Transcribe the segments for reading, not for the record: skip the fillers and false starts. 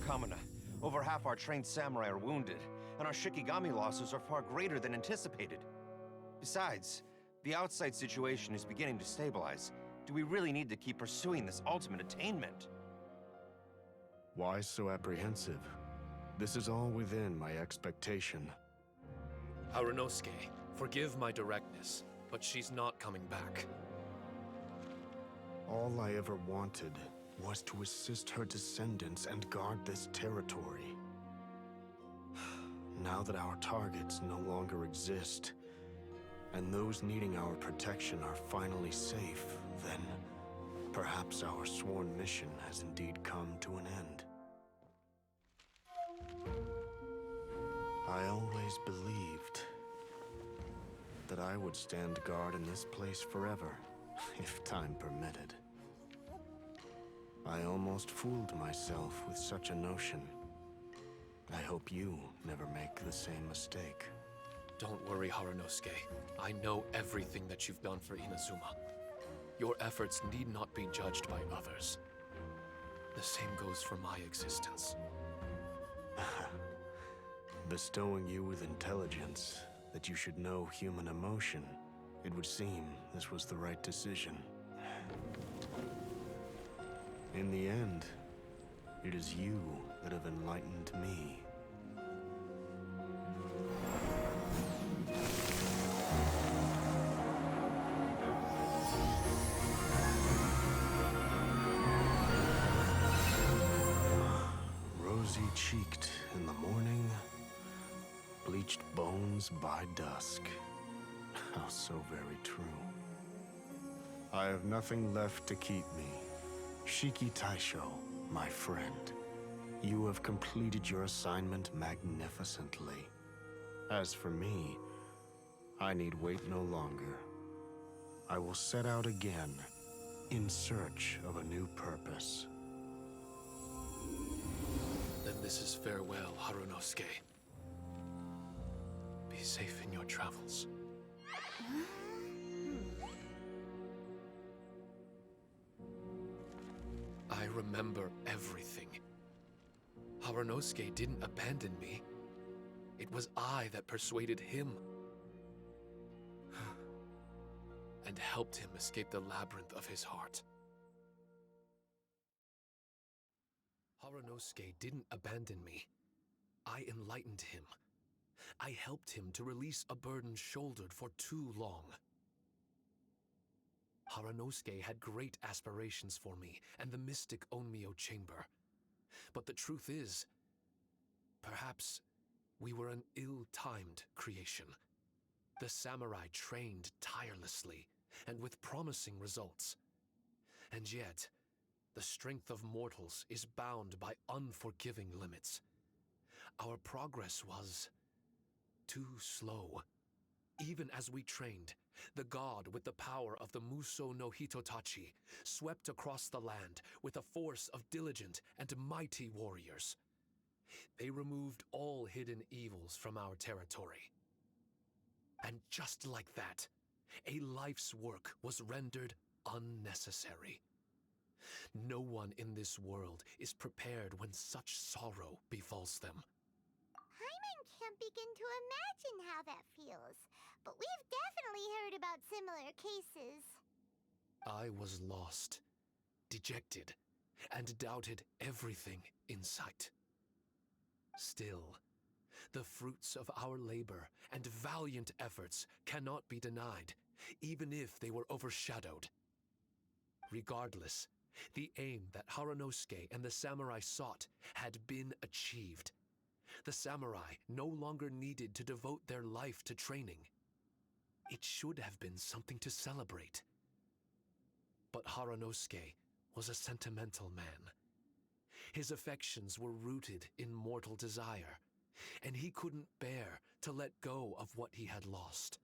Kamina. Over half our trained samurai are wounded, and our Shikigami losses are far greater than anticipated. Besides, the outside situation is beginning to stabilize. Do we really need to keep pursuing this ultimate attainment? Why so apprehensive? This is all within my expectation. Harunouske, forgive my directness, but she's not coming back. All I ever wanted was to assist her descendants and guard this territory. Now that our targets no longer exist, and those needing our protection are finally safe, then perhaps our sworn mission has indeed come to an end. I always believed that I would stand guard in this place forever, if time permitted. I almost fooled myself with such a notion. I hope you never make the same mistake. Don't worry, Harunouske. I know everything that you've done for Inazuma. Your efforts need not be judged by others. The same goes for my existence. Bestowing you with intelligence, that you should know human emotion, it would seem this was the right decision. In the end, it is you that have enlightened me. Rosy-cheeked in the morning, bleached bones by dusk. How so very true. I have nothing left to keep me. Shiki Taiso, my friend. You have completed your assignment magnificently. As for me, I need wait no longer. I will set out again, in search of a new purpose. Then this is farewell, Harunouske. Be safe in your travels. I remember everything. Harunouske didn't abandon me. It was I that persuaded him. And helped him escape the labyrinth of his heart. Harunouske didn't abandon me. I enlightened him. I helped him to release a burden shouldered for too long. Harunouske had great aspirations for me and the mystic Onmyo chamber. But the truth is, perhaps we were an ill-timed creation. The samurai trained tirelessly and with promising results. And yet, the strength of mortals is bound by unforgiving limits. Our progress was too slow. Even as we trained, the god with the power of the Muso no Hitotachi swept across the land with a force of diligent and mighty warriors. They removed all hidden evils from our territory. And just like that, a life's work was rendered unnecessary. No one in this world is prepared when such sorrow befalls them. Hyman can't begin to imagine how that feels, but we've definitely heard about similar cases. I was lost, dejected, and doubted everything in sight. Still, the fruits of our labor and valiant efforts cannot be denied, even if they were overshadowed. Regardless, the aim that Harunouske and the samurai sought had been achieved. The samurai no longer needed to devote their life to training. It should have been something to celebrate. But Harunouske was a sentimental man. His affections were rooted in mortal desire, and he couldn't bear to let go of what he had lost.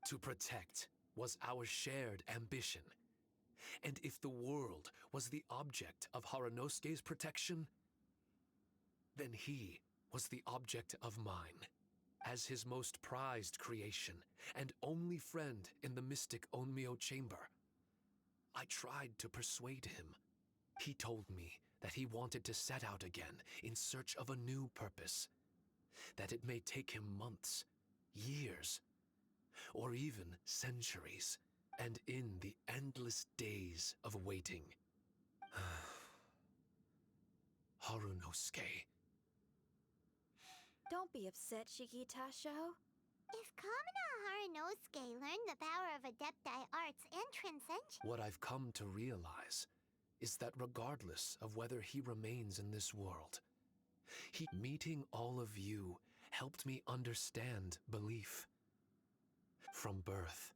To protect was our shared ambition. And if the world was the object of Harunoske's protection, then he was the object of mine. As his most prized creation and only friend in the mystic Onmyo chamber, I tried to persuade him. He told me that he wanted to set out again in search of a new purpose, that it may take him months, years, or even centuries, and in the endless days of waiting. Harunosque. Don't be upset, Shiki Taisho. If Kamina Harunousuke learned the power of Adepti arts and transcension... What I've come to realize is that regardless of whether he remains in this world, meeting all of you helped me understand belief. From birth,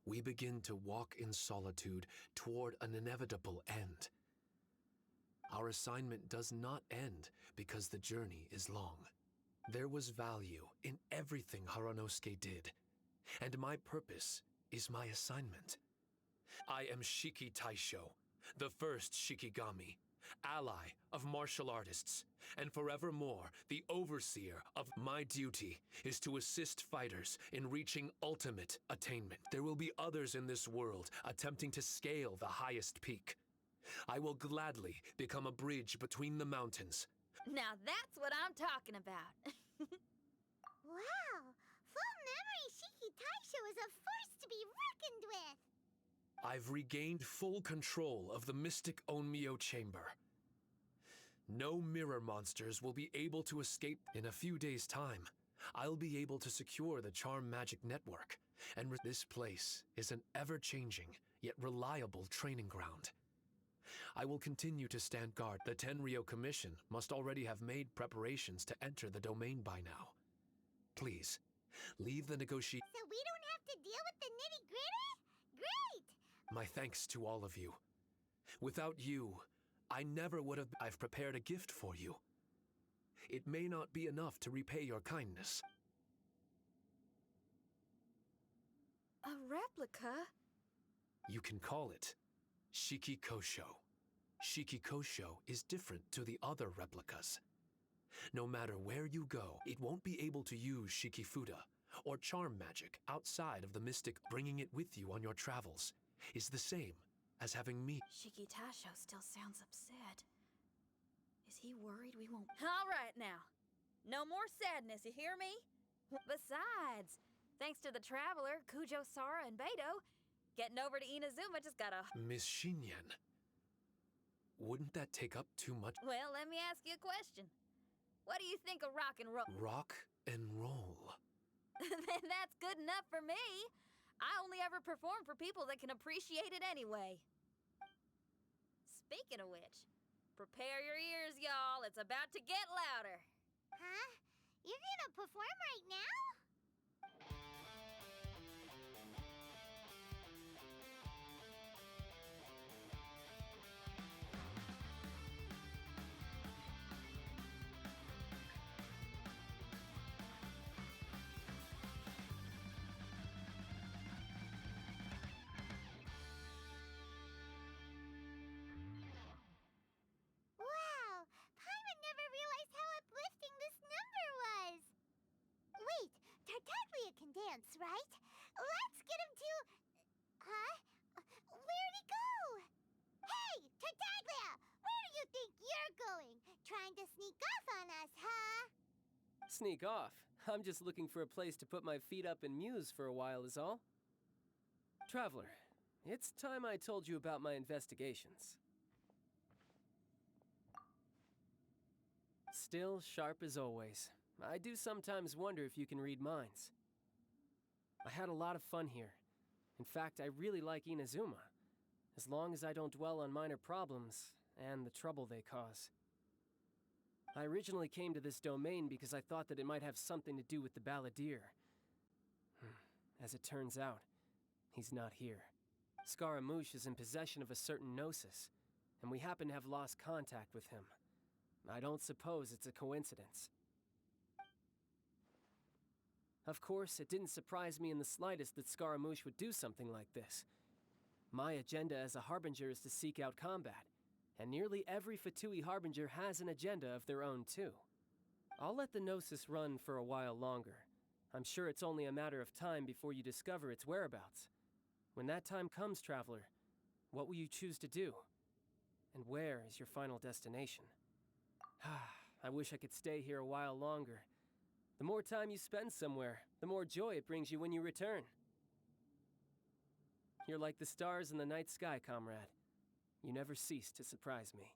we begin to walk in solitude toward an inevitable end. Our assignment does not end because the journey is long. There was value in everything Harunouske did, and my purpose is my assignment. I am Shiki Taisho, the first Shikigami, ally of martial artists, and forevermore the overseer of my duty is to assist fighters in reaching ultimate attainment. There will be others in this world attempting to scale the highest peak. I will gladly become a bridge between the mountains. Now that's what I'm talking about. Wow! Full memory Shiki Taisho is a force to be reckoned with! I've regained full control of the Mystic Onmyo Chamber. No mirror monsters will be able to escape. In a few days' time, I'll be able to secure the Charm Magic Network, and this place is an ever-changing, yet reliable training ground. I will continue to stand guard. The Tenryo Commission must already have made preparations to enter the domain by now. Please, leave the negotiation. So we don't have to deal with the nitty-gritty? Great! My thanks to all of you. Without you, I never would have... I've prepared a gift for you. It may not be enough to repay your kindness. A replica? You can call it Shiki Kosho. Shiki Kosho is different to the other replicas. No matter where you go, it won't be able to use Shiki Fuda or charm magic outside of the mystic. Bringing it with you on your travels is the same as having me. Shiki Taisho still sounds upset. Is he worried we won't... All right now. No more sadness, you hear me? Besides, thanks to the Traveler, Kujo, Sara, and Beidou, getting over to Inazuma just got a... Miss Shinь Yan, wouldn't that take up too much? Well, let me ask you a question. What do you think of rock and roll? Rock and roll. Then that's good enough for me. I only ever perform for people that can appreciate it anyway. Speaking of which, prepare your ears, y'all. It's about to get louder. Huh? You're gonna perform right now? Wow! Paimon never realized how uplifting this number was! Wait, Tartaglia can dance, right? Let's get him to... Huh? Where'd he go? Hey, Tartaglia! Where do you think you're going? Trying to sneak off on us, huh? Sneak off? I'm just looking for a place to put my feet up and muse for a while is all. Traveler, it's time I told you about my investigations. Still sharp as always. I do sometimes wonder if you can read minds. I had a lot of fun here. In fact, I really like Inazuma, as long as I don't dwell on minor problems and the trouble they cause. I originally came to this domain because I thought that it might have something to do with the balladeer. As it turns out, he's not here. Scaramouche is in possession of a certain gnosis, and we happen to have lost contact with him. I don't suppose it's a coincidence. Of course, it didn't surprise me in the slightest that Scaramouche would do something like this. My agenda as a Harbinger is to seek out combat, and nearly every Fatui Harbinger has an agenda of their own too. I'll let the Gnosis run for a while longer. I'm sure it's only a matter of time before you discover its whereabouts. When that time comes, Traveler, what will you choose to do? And where is your final destination? I wish I could stay here a while longer. The more time you spend somewhere, the more joy it brings you when you return. You're like the stars in the night sky, comrade. You never cease to surprise me.